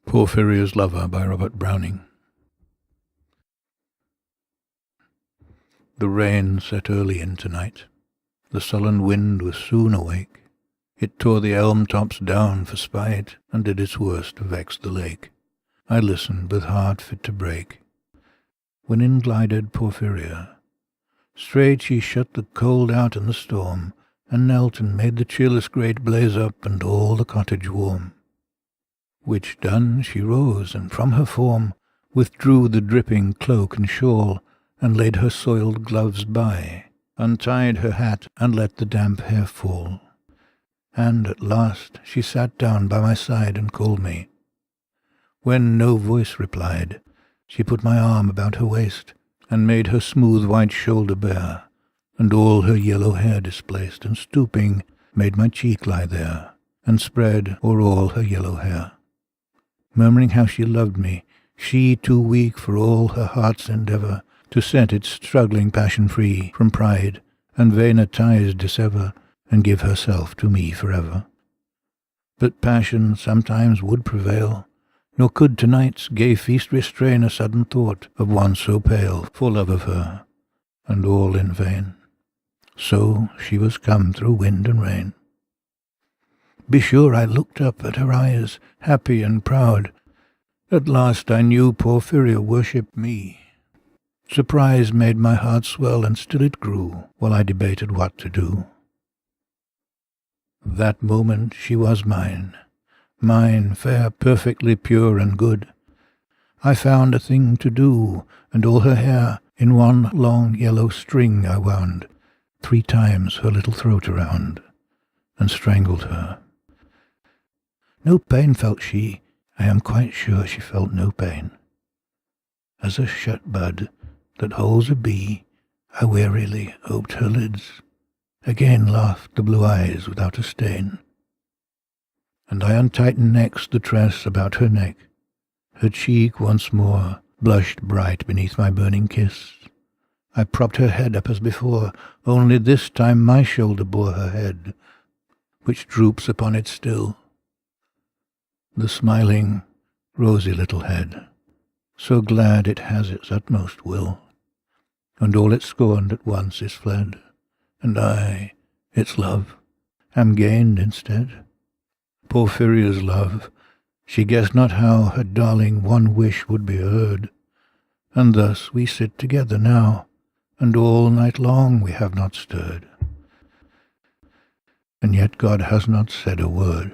Porphyria's Lover by Robert Browning. The rain set early in tonight. The sullen wind was soon awake. It tore the elm tops down for spite, and did its worst to vex the lake. I listened with heart fit to break, when in glided Porphyria. Straight she shut the cold out and the storm, and knelt and made the cheerless grate blaze up and all the cottage warm. Which done, she rose, and from her form withdrew the dripping cloak and shawl, and laid her soiled gloves by, untied her hat, and let the damp hair fall. And at last she sat down by my side and called me. When no voice replied, she put my arm about her waist, and made her smooth white shoulder bare, and all her yellow hair displaced, and stooping, made my cheek lie there, and spread o'er all her yellow hair. Murmuring how she loved me, she too weak for all her heart's endeavour to set its struggling passion free from pride, and vainer ties dissever, and give herself to me forever. But passion sometimes would prevail, nor could tonight's gay feast restrain a sudden thought of one so pale for love of her, and all in vain. So she was come through wind and rain. Be sure I looked up at her eyes, happy and proud. At last I knew Porphyria worshipped me. Surprise made my heart swell, and still it grew, while I debated what to do. That moment she was mine, fair, perfectly pure and good. I found a thing to do, and all her hair in one long yellow string I wound, 3 times her little throat around, and strangled her. No pain felt she, I am quite sure she felt no pain. As a shut bud that holds a bee, I wearily oped her lids. Again laughed the blue eyes without a stain. And I untightened next the tress about her neck. Her cheek once more blushed bright beneath my burning kiss. I propped her head up as before, only this time my shoulder bore her head, which droops upon it still. The smiling, rosy little head, so glad it has its utmost will, and all it scorned at once is fled, and I, its love, am gained instead. Porphyria's love, she guessed not how her darling one wish would be heard, and thus we sit together now, and all night long we have not stirred. And yet God has not said a word.